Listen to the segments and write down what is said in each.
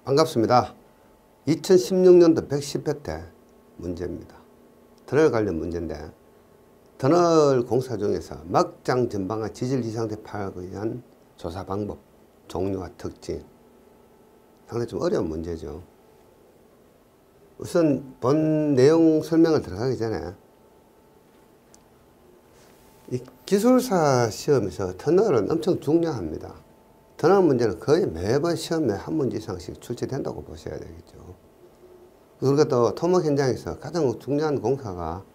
반갑습니다. 2016년도 110회 때 문제입니다. 터널 관련 문제인데, 터널 공사 중에서 막장 전방과 지질 이상대 파악에 의한 조사 방법, 종류와 특징, 상당히 좀 어려운 문제죠. 우선 본 내용 설명을 들어가기 전에 이 기술사 시험에서 터널은 엄청 중요합니다. 터널 문제는 거의 매번 시험에 한 문제 이상씩 출제된다고 보셔야 되겠죠. 우리가 또 토목 현장에서 가장 중요한 공사가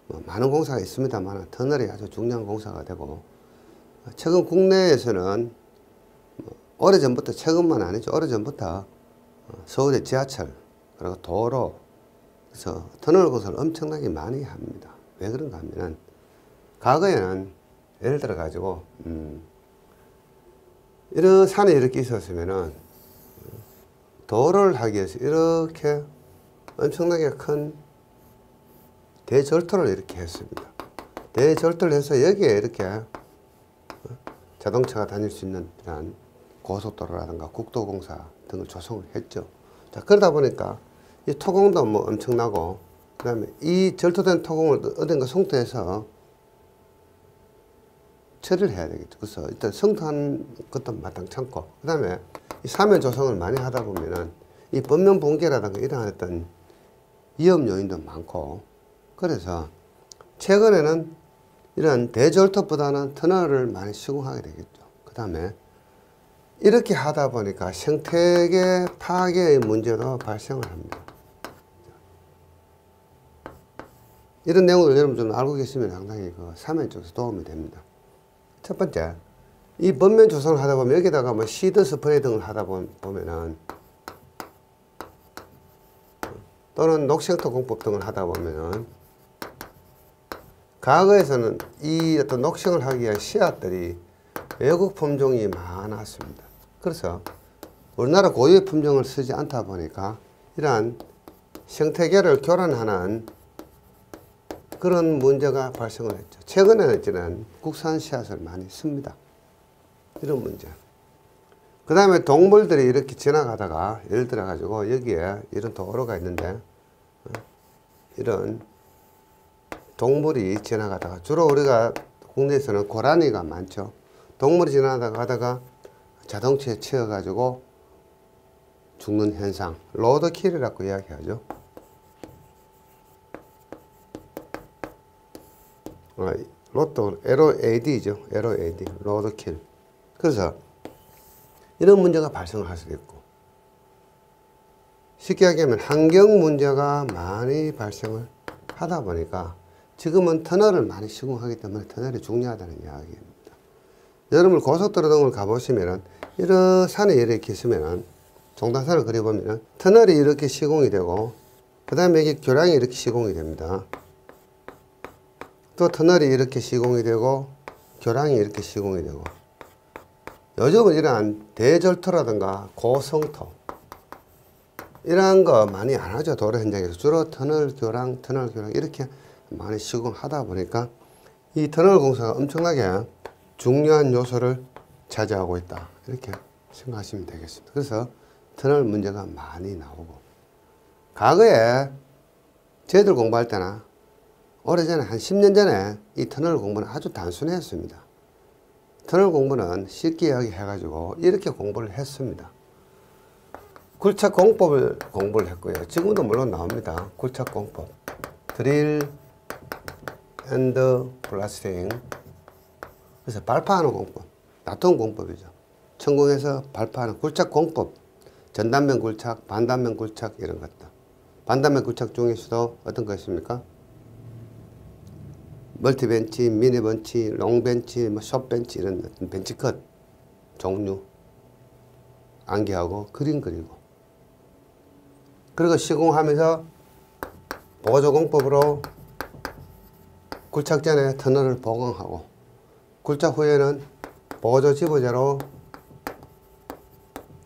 많은 공사가 있습니다만 터널이 아주 중요한 공사가 되고, 최근 국내에서는 오래전부터, 최근만 아니죠, 오래전부터 서울의 지하철 그리고 도로, 그래서 터널 공사를 엄청나게 많이 합니다. 왜 그런가 하면은, 과거에는 예를 들어 가지고 이런 산에 이렇게 있었으면은 도로를 하기 위해서 이렇게 엄청나게 큰 대절도를 이렇게 했습니다. 대절도를 해서 여기에 이렇게 자동차가 다닐 수 있는 이런 고속도로라든가 국도공사 등을 조성을 했죠. 자, 그러다 보니까 이 토공도 뭐 엄청나고, 그 다음에 이 절도된 토공을 어딘가 송토해서 처리를 해야 되겠죠. 그래서 일단 성토한 것도 마땅찮고, 그 다음에 이 사면 조성을 많이 하다 보면은 이 범면 붕괴라든가 이러한 어떤 위험 요인도 많고, 그래서 최근에는 이런 대절도보다는 터널을 많이 시공하게 되겠죠. 그 다음에 이렇게 하다 보니까 생태계 파괴의 문제도 발생을 합니다. 이런 내용을 여러분 좀 알고 계시면 상당히 그 사면 쪽에서 도움이 됩니다. 첫 번째, 이 범면 조성을 하다 보면 여기다가 뭐 시드 스프레이 등을 하다 보면은, 또는 녹색토 공법 등을 하다 보면은, 과거에서는 이 어떤 녹색을 하기 위한 씨앗들이 외국 품종이 많았습니다. 그래서 우리나라 고유의 품종을 쓰지 않다 보니까 이러한 생태계를 교란하는 그런 문제가 발생을 했죠. 최근에는 국산 씨앗을 많이 씁니다. 이런 문제. 그 다음에 동물들이 이렇게 지나가다가, 예를 들어 가지고 여기에 이런 도로가 있는데, 이런 동물이 지나가다가, 주로 우리가 국내에서는 고라니가 많죠. 동물이 지나가다가 자동차에 치여 가지고 죽는 현상, 로드킬이라고 이야기하죠. 로또 LOAD죠. LOAD, 로드킬. 그래서 이런 문제가 발생을 할 수도 있고, 쉽게 얘기하면 환경 문제가 많이 발생을 하다 보니까 지금은 터널을 많이 시공하기 때문에 터널이 중요하다는 이야기입니다. 여러분 고속도로 등을 가보시면은 이런 산에 이렇게 있으면은, 종단선을 그려보면은 터널이 이렇게 시공이 되고, 그 다음에 여기 교량이 이렇게 시공이 됩니다. 또 터널이 이렇게 시공이 되고, 교량이 이렇게 시공이 되고, 요즘은 이러한 대절토라든가 고성토 이러한 거 많이 안 하죠. 도로 현장에서 주로 터널 교량 이렇게 많이 시공하다 보니까 이 터널 공사가 엄청나게 중요한 요소를 차지하고 있다, 이렇게 생각하시면 되겠습니다. 그래서 터널 문제가 많이 나오고, 과거에 저희들 공부할 때나 오래전에 한 10년 전에 이 터널 공부는 아주 단순했습니다. 터널 공부는 쉽게 이야기해가지고 이렇게 공부를 했습니다. 굴착 공법을 공부를 했고요. 지금도 물론 나옵니다. 굴착 공법, 드릴 앤드 블라스팅. 그래서 발파하는 공법, 나토 공법이죠. 천공에서 발파하는 굴착 공법, 전단면 굴착, 반단면 굴착 이런 것들. 반단면 굴착 중에서도 어떤 거 있습니까? 멀티벤치, 미니벤치, 롱벤치, 숏벤치 이런 어떤 벤치컷 종류 암기하고 그림 그리고, 그리고 시공하면서 보조공법으로 굴착 전에 터널을 보강하고, 굴착 후에는 보조 지부제로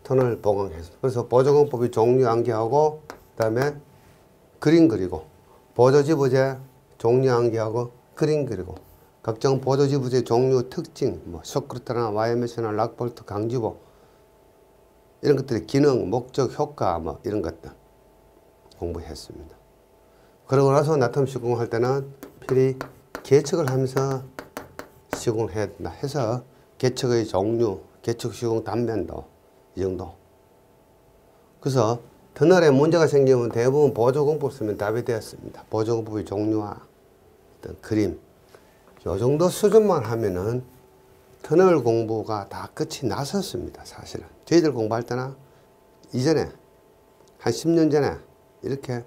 터널을 보강해서, 그래서 보조공법이 종류 암기하고, 그 다음에 그림 그리고, 보조 지부제 종류 암기하고 그림 그리고, 각종 보조 지부제 종류 특징, 뭐 쇼크루트나 와이어메시나 락볼트, 강지보 이런 것들이 기능, 목적, 효과 뭐 이런 것들 공부했습니다. 그러고 나서 나트륨 시공할 때는 필히 계측을 하면서 시공을 해야 된다 해서 계측의 종류, 계측 시공 단면도 이 정도. 그래서 터널에 문제가 생기면 대부분 보조공법 쓰면 답이 되었습니다. 보조공법의 종류와 어떤 그림 이 정도 수준만 하면은 터널 공부가 다 끝이 났었습니다. 사실은 저희들 공부할 때나 이전에 한 10년 전에 이렇게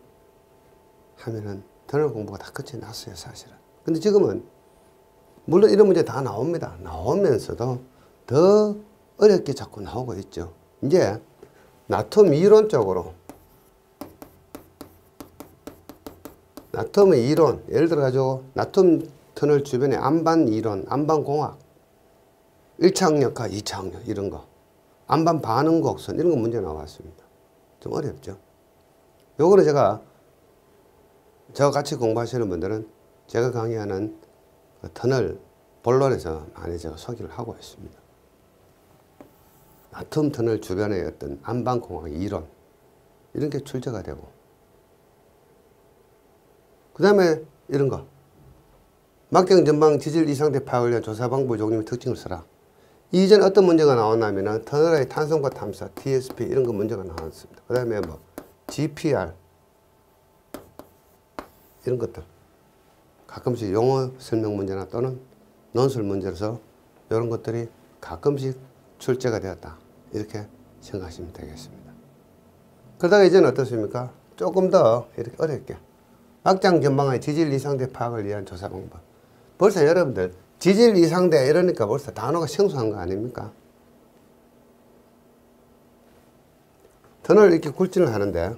하면은 터널 공부가 다 끝이 났어요. 사실은. 근데 지금은 물론 이런 문제 다 나옵니다. 나오면서도 더 어렵게 자꾸 나오고 있죠. 이제 나트륨 이론적으로 나트륨의 이론 예를 들어 가지고 나트륨 터널 주변의 안반 이론, 안반 공학 1차 항력과 2차 항력 이런 거 안반 반응 곡선 이런 거 문제 나왔습니다. 좀 어렵죠. 요거는 저와 같이 공부하시는 분들은 제가 강의하는 그 터널 본론에서 많이 제가 소개를 하고 있습니다. 나트륨 터널 주변의 어떤 안반 공학 이론 이런 게 출제가 되고 그 다음에 이런 거 막장 전방 지질 이상대 파악을 위한 조사 방법 종류 특징을 써라. 이전에 어떤 문제가 나왔냐면은 터널의 탄성과 탐사 TSP 이런 거 문제가 나왔습니다. 그 다음에 뭐 GPR 이런 것들 가끔씩 용어 설명 문제나 또는 논술 문제로서 이런 것들이 가끔씩 출제가 되었다 이렇게 생각하시면 되겠습니다. 그러다가 이제는 어떻습니까? 조금 더 이렇게 어렵게 막장 전방의 지질 이상대 파악을 위한 조사 방법. 벌써 여러분들 지질 이상대 이러니까 벌써 단어가 생소한 거 아닙니까? 터널 이렇게 굴진을 하는데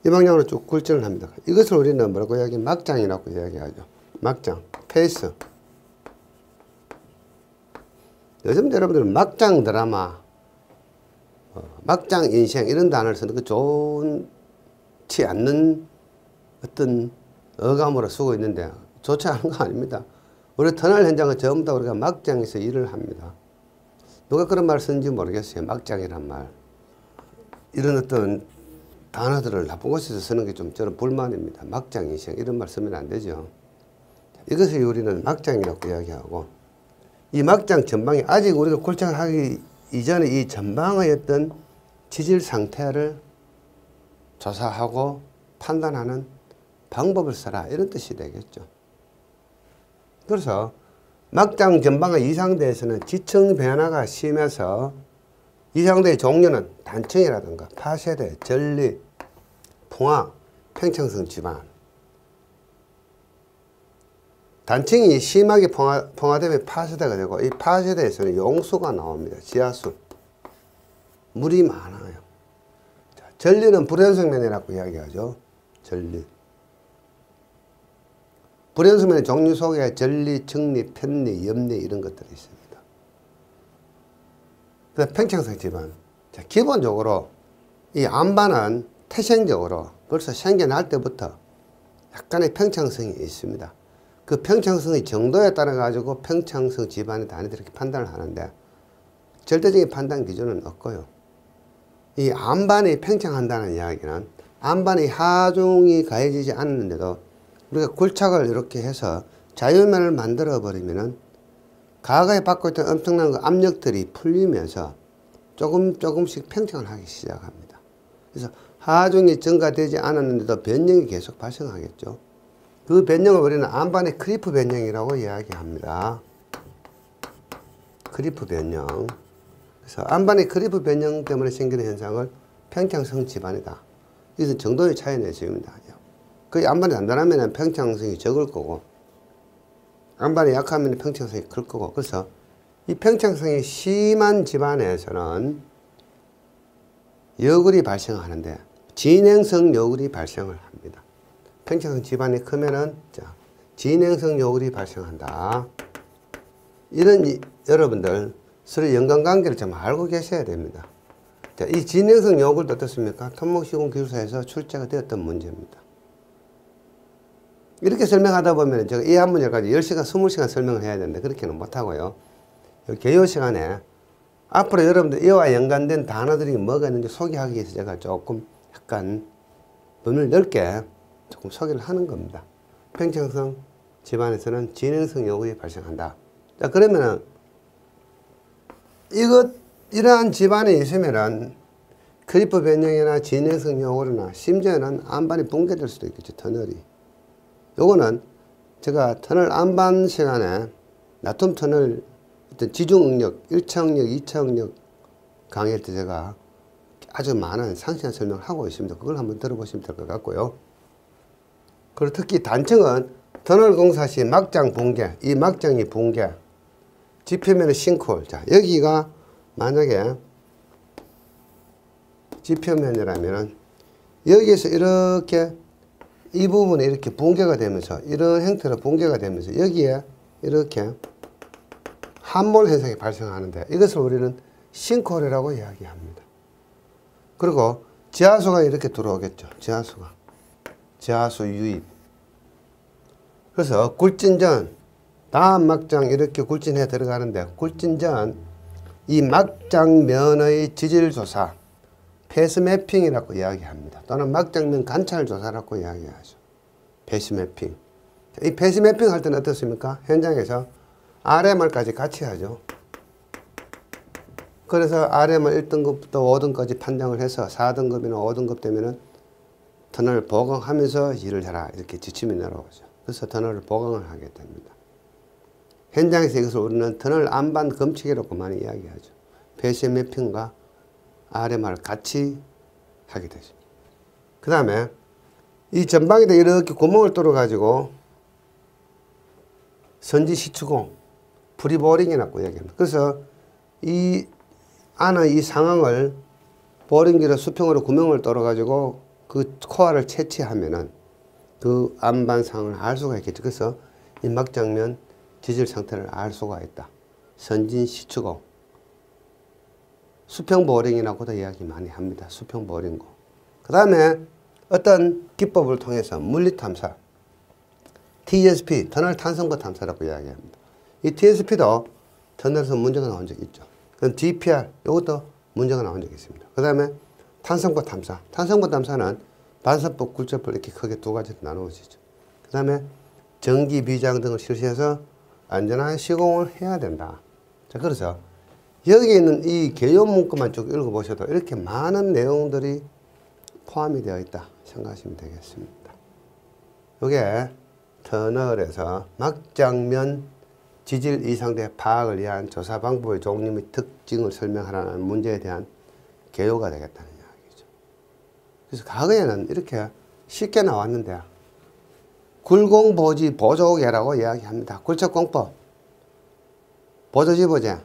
이 방향으로 쭉 굴진을 합니다. 이것을 우리는 뭐라고 이야기? 막장이라고 이야기하죠. 막장, 페이스. 요즘 여러분들은 막장 드라마, 막장 인생 이런 단어를 쓰는 거 좋지 않는 어떤 어감으로 쓰고 있는데 좋지 않은 거 아닙니다. 우리 터널 현장은 전부 다 우리가 막장에서 일을 합니다. 누가 그런 말 쓰는지 모르겠어요. 막장이란 말. 이런 어떤 단어들을 나쁜 곳에서 쓰는 게 좀 저는 불만입니다. 막장 인생 이런 말 쓰면 안 되죠. 이것을 우리는 막장이라고 이야기하고 이 막장 전방에 아직 우리가 굴착을 하기 이전에 이 전방의 어떤 지질 상태를 조사하고 판단하는 방법을 써라 이런 뜻이 되겠죠. 그래서 막장 전방의 이상대에서는 지층 변화가 심해서 이상대의 종류는 단층이라든가 파쇄대, 전리, 풍화, 팽창성 지반. 단층이 심하게 풍화되면 파쇄대가 되고 이 파쇄대에서는 용수가 나옵니다. 지하수. 물이 많아요. 자, 전리는 불연성면이라고 이야기하죠. 전리. 불연성면의 종류 속에 전리, 측리, 편리, 염리 이런 것들이 있습니다. 그다음 팽창성 지반. 자, 기본적으로 이 안반은 태생적으로 벌써 생겨날 때부터 약간의 팽창성이 있습니다. 그 팽창성의 정도에 따라 가지고 팽창성 지반의 단위들 이렇게 판단을 하는데 절대적인 판단 기준은 없고요. 이 안반이 팽창한다는 이야기는 안반이 하중이 가해지지 않는데도 우리가 굴착을 이렇게 해서 자유면을 만들어 버리면은 과거에 받고 있던 엄청난 압력들이 풀리면서 조금씩 팽창을 하기 시작합니다. 그래서 하중이 증가되지 않았는데도 변형이 계속 발생하겠죠. 그 변형을 우리는 안반의 크리프 변형이라고 이야기합니다. 크리프 변형. 그래서 안반의 크리프 변형 때문에 생기는 현상을 팽창성 지반이다. 이것은 정도의 차이 내집니다. 거의 안반이 단단하면 팽창성이 적을 거고 안반이 약하면 팽창성이 클 거고 그래서 이 팽창성이 심한 집안에서는 여굴이 발생하는데 진행성 여굴이 발생을 합니다. 팽창성 집안이 크면은 자, 진행성 여굴이 발생한다. 이런 여러분들 서로 연관관계를 좀 알고 계셔야 됩니다. 자, 이 진행성 여굴도 어떻습니까? 토목시공기술사에서 출제가 되었던 문제입니다. 이렇게 설명하다 보면 제가 이 한 문제까지 10시간, 20시간 설명을 해야 되는데 그렇게는 못하고요. 개요 시간에 앞으로 여러분들 이와 연관된 단어들이 뭐가 있는지 소개하기 위해서 제가 조금 약간 범위를 넓게 조금 소개를 하는 겁니다. 평형성 집안에서는 진행성 요구가 발생한다. 자, 그러면은 이러한 집안에 있으면은 크리프 변형이나 진행성 요구나 심지어는 안반이 붕괴될 수도 있겠죠. 터널이. 요거는 제가 터널 안반 시간에 나툼 터널 어떤 지중 응력, 1차 응력, 2차 응력 강의할 때 제가 아주 많은 상세한 설명을 하고 있습니다. 그걸 한번 들어보시면 될 것 같고요. 그리고 특히 단층은 터널 공사 시 막장 붕괴, 이 막장이 붕괴, 지표면의 싱크홀. 자, 여기가 만약에 지표면이라면은 여기에서 이렇게 이 부분에 이렇게 붕괴가 되면서 이런 형태로 붕괴가 되면서 여기에 이렇게 함몰 현상이 발생하는데 이것을 우리는 싱크홀이라고 이야기합니다. 그리고 지하수가 이렇게 들어오겠죠. 지하수 유입. 그래서 굴진 전 다음 막장 이렇게 굴진해 들어가는데 굴진 전 이 막장면의 지질조사 패스매핑이라고 이야기합니다. 또는 막장면 관찰조사라고 이야기하죠. 패스매핑. 이 패스매핑 할 때는 어떻습니까? 현장에서 RMR까지 같이 하죠. 그래서 RMR 1등급부터 5등까지 판정을 해서 4등급이나 5등급 되면은 터널을 보강하면서 일을 해라. 이렇게 지침이 내려오죠. 그래서 터널을 보강을 하게 됩니다. 현장에서 이것을 우리는 터널 안반 검칙이라고 많이 이야기하죠. 패스매핑과 RMR 같이 하게 되죠. 그 다음에 이 전방에다 이렇게 구멍을 뚫어 가지고 선지 시추공, 프리보링이라고 이야기합니다. 그래서 이 안의 이 상황을 보링기로 수평으로 구멍을 뚫어 가지고 그 코어를 채취하면은 그 안반 상황을 알 수가 있겠죠. 그래서 이 막장면 지질 상태를 알 수가 있다. 선진 시추공, 수평 보링이라고도 이야기 많이 합니다. 수평 보링고. 그 다음에 어떤 기법을 통해서 물리 탐사, TSP, 터널 탄성도 탐사라고 이야기합니다. 이 TSP도 터널에서 문제가 나온 적이 있죠. 그럼 DPR, 이것도 문제가 나온 적이 있습니다. 그 다음에 탄성보 탐사. 탄성보 탐사는 반사법, 굴절법 이렇게 크게 두 가지로 나누어지죠. 그 다음에 전기 비장 등을 실시해서 안전한 시공을 해야 된다. 자, 그래서 여기 있는 이 개요 문구만 쭉 읽어보셔도 이렇게 많은 내용들이 포함이 되어 있다 생각하시면 되겠습니다. 이게 터널에서 막장면 지질 이상대 파악을 위한 조사 방법의 종류 및 특징을 설명하라는 문제에 대한 개요가 되겠다는 이야기죠. 그래서 과거에는 이렇게 쉽게 나왔는데 굴공보지 보조계라고 이야기합니다. 굴착공법, 보조지보제,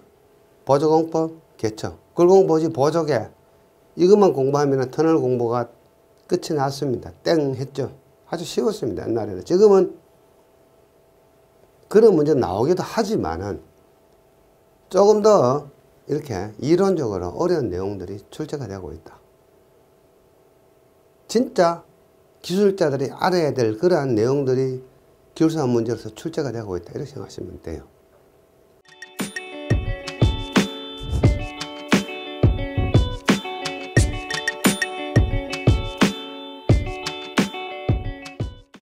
보조공법, 개척, 굴공보지 보조계 이것만 공부하면 터널 공부가 끝이 났습니다. 땡 했죠. 아주 쉬웠습니다. 옛날에는. 지금은 그런 문제 나오기도 하지만은 조금 더 이렇게 이론적으로 어려운 내용들이 출제가 되고 있다. 진짜 기술자들이 알아야 될 그러한 내용들이 기술사 문제로서 출제가 되고 있다. 이렇게 생각하시면 돼요.